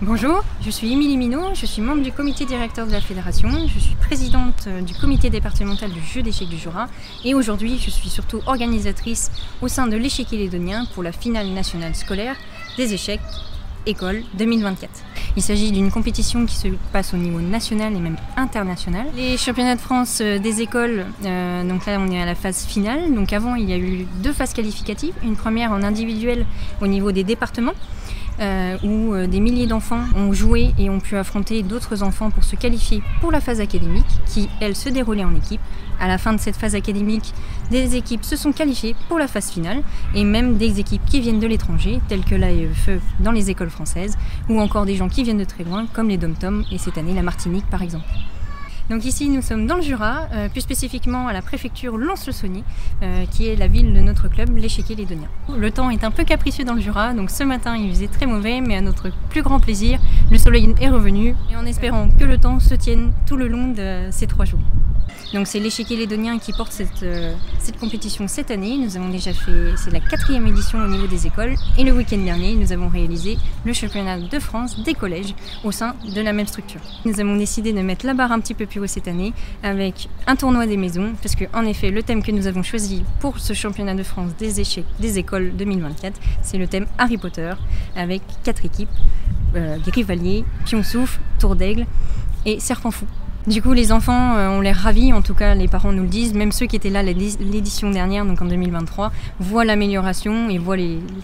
Bonjour, je suis Émilie Minot, je suis membre du comité directeur de la fédération, je suis présidente du comité départemental du jeu d'échecs du Jura et aujourd'hui je suis surtout organisatrice au sein de l'échiquier lédonien pour la finale nationale scolaire des échecs école 2024. Il s'agit d'une compétition qui se passe au niveau national et même international. Les championnats de France des écoles, donc là on est à la phase finale. Donc avant il y a eu 2 phases qualificatives, une première en individuel au niveau des départements, où des milliers d'enfants ont joué et ont pu affronter d'autres enfants pour se qualifier pour la phase académique qui, elle, se déroulait en équipe. À la fin de cette phase académique, des équipes se sont qualifiées pour la phase finale et même des équipes qui viennent de l'étranger, telles que l'AEFE dans les écoles françaises, ou encore des gens qui viennent de très loin, comme les DOM-TOM et cette année la Martinique par exemple. Donc ici nous sommes dans le Jura, plus spécifiquement à la préfecture Lons-le-Saunier, qui est la ville de notre club, l'échiquier lédonien. Le temps est un peu capricieux dans le Jura, donc ce matin il faisait très mauvais, mais à notre plus grand plaisir, le soleil est revenu, et en espérant que le temps se tienne tout le long de ces 3 jours. Donc c'est l'échiquier lédonien qui porte cette compétition cette année. Nous avons déjà fait, c'est la 4e édition au niveau des écoles, et le week-end dernier nous avons réalisé le championnat de France des collèges au sein de la même structure. Nous avons décidé de mettre la barre un petit peu plus haut cette année avec un tournoi des maisons, parce que en effet le thème que nous avons choisi pour ce championnat de France des échecs des écoles 2024, c'est le thème Harry Potter, avec 4 équipes, Grivalier, Pion-Souffle, Tour d'Aigle et Serpent Fou. Du coup, les enfants ont l'air ravis, en tout cas les parents nous le disent, même ceux qui étaient là l'édition dernière, donc en 2023, voient l'amélioration et voient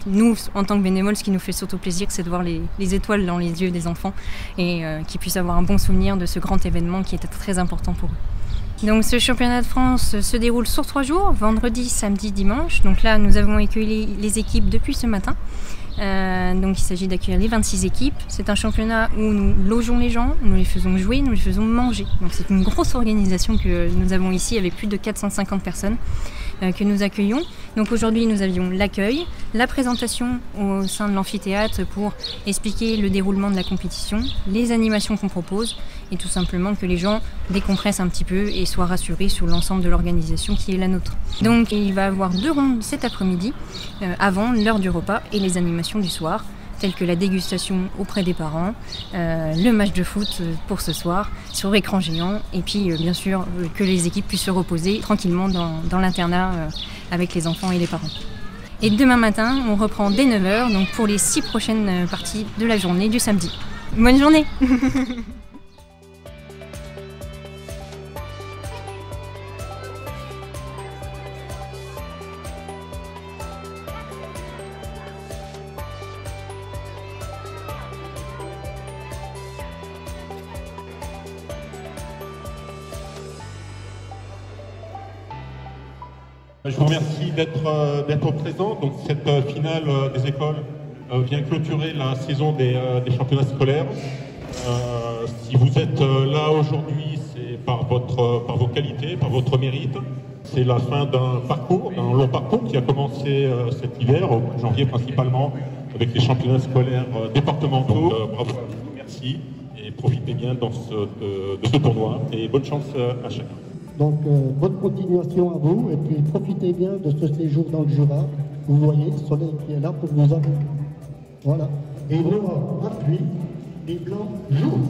nous, en tant que bénévoles, ce qui nous fait surtout plaisir, c'est de voir les étoiles dans les yeux des enfants et qu'ils puissent avoir un bon souvenir de ce grand événement qui était très important pour eux. Donc ce championnat de France se déroule sur 3 jours, vendredi, samedi, dimanche. Donc là, nous avons accueilli les équipes depuis ce matin. Donc il s'agit d'accueillir les 26 équipes. C'est un championnat où nous logeons les gens, nous les faisons jouer, nous les faisons manger. Donc c'est une grosse organisation que nous avons ici avec plus de 450 personnes que nous accueillons. Donc aujourd'hui nous avions l'accueil, la présentation au sein de l'amphithéâtre pour expliquer le déroulement de la compétition, les animations qu'on propose et tout simplement que les gens décompressent un petit peu et soient rassurés sur l'ensemble de l'organisation qui est la nôtre. Donc il va y avoir 2 rondes cet après-midi avant l'heure du repas et les animations du soir, telles que la dégustation auprès des parents, le match de foot pour ce soir sur écran géant et puis bien sûr que les équipes puissent se reposer tranquillement dans l'internat avec les enfants et les parents. Et demain matin, on reprend dès 9 h donc pour les 6 prochaines parties de la journée du samedi. Bonne journée. Je vous remercie d'être présent. Donc, cette finale des écoles vient clôturer la saison des championnats scolaires. Si vous êtes là aujourd'hui, c'est par vos qualités, par votre mérite. C'est la fin d'un long parcours qui a commencé cet hiver, au mois de janvier principalement, avec les championnats scolaires départementaux. Bravo à vous, merci et profitez bien de ce tournoi et bonne chance à chacun. Donc, bonne continuation à vous et puis profitez bien de ce séjour dans le Jura. Vous voyez le soleil qui est là pour nous accueillir. Voilà. Et il y aura appui, les blancs jouent.